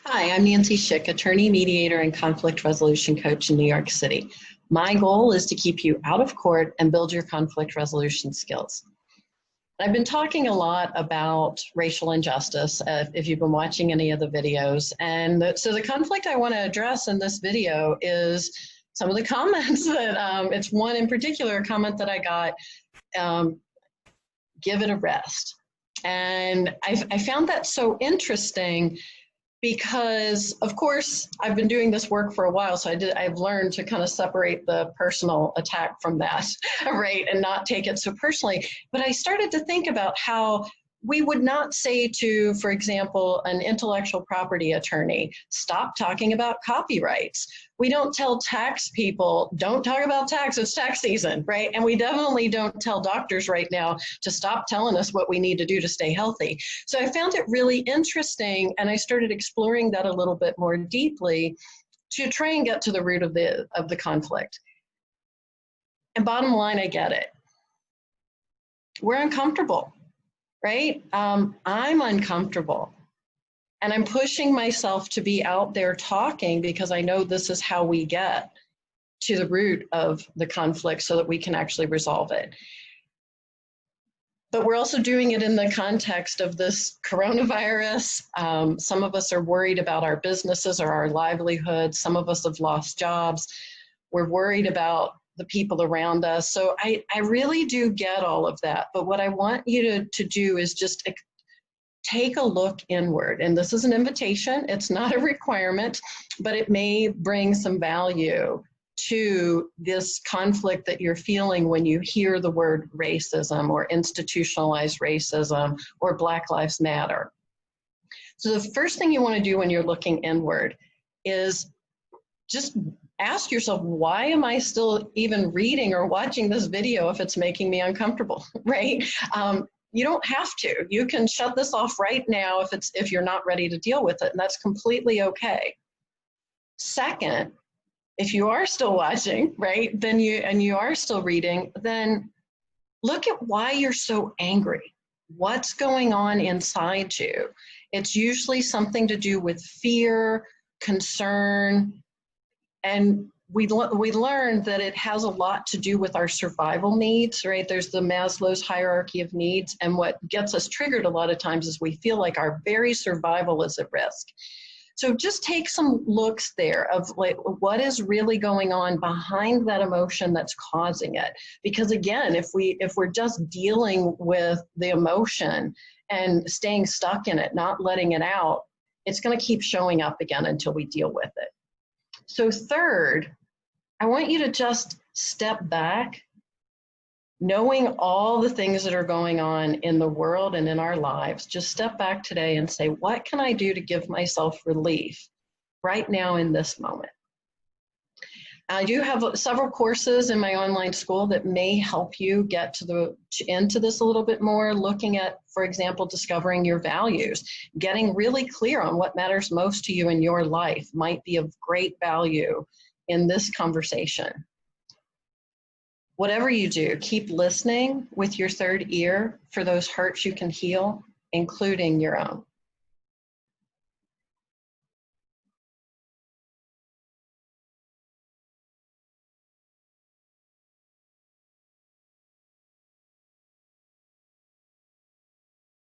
Hi, I'm Nancy Schick, attorney, mediator, and conflict resolution coach in New York City. My goal is to keep you out of court and build your conflict resolution skills. I've been talking a lot about racial injustice, if you've been watching any of the videos. And so the conflict I want to address in this video is some of the comments that, it's one in particular, a comment that I got, give it a rest. And I found that so interesting because, of course, I've been doing this work for a while, so I've learned to kind of separate the personal attack from that, right, and not take it so personally. But I started to think about how we would not say to, for example, an intellectual property attorney, stop talking about copyrights. We don't tell tax people, don't talk about tax, it's tax season, right? And we definitely don't tell doctors right now to stop telling us what we need to do to stay healthy. So I found it really interesting, and I started exploring that a little bit more deeply to try and get to the root of the conflict. And bottom line, I get it. We're uncomfortable. Right? I'm uncomfortable, and I'm pushing myself to be out there talking because I know this is how we get to the root of the conflict so that we can actually resolve it. But we're also doing it in the context of this coronavirus. Some of us are worried about our businesses or our livelihoods. Some of us have lost jobs. We're worried about the people around us. So I really do get all of that. But what I want you to do is just take a look inward. And this is an invitation. It's not a requirement, but it may bring some value to this conflict that you're feeling when you hear the word racism or institutionalized racism or Black Lives Matter. So the first thing you want to do when you're looking inward is just ask yourself, why am I still even reading or watching this video if it's making me uncomfortable, right? You don't have to. You can shut this off right now if you're not ready to deal with it, and that's completely okay. Second, if you are still watching, right, then you are still reading, then look at why you're so angry. What's going on inside you? It's usually something to do with fear, concern, and we learned that it has a lot to do with our survival needs, right? There's the Maslow's hierarchy of needs, and what gets us triggered a lot of times is we feel like our very survival is at risk. So just take some looks there of like what is really going on behind that emotion that's causing it. Because again, if we're just dealing with the emotion and staying stuck in it, not letting it out, it's going to keep showing up again until we deal with it. So third, I want you to just step back, knowing all the things that are going on in the world and in our lives. Just step back today and say, what can I do to give myself relief right now in this moment? I do have several courses in my online school that may help you get into this a little bit more, looking at, for example, discovering your values. Getting really clear on what matters most to you in your life might be of great value in this conversation. Whatever you do, keep listening with your third ear for those hurts you can heal, including your own.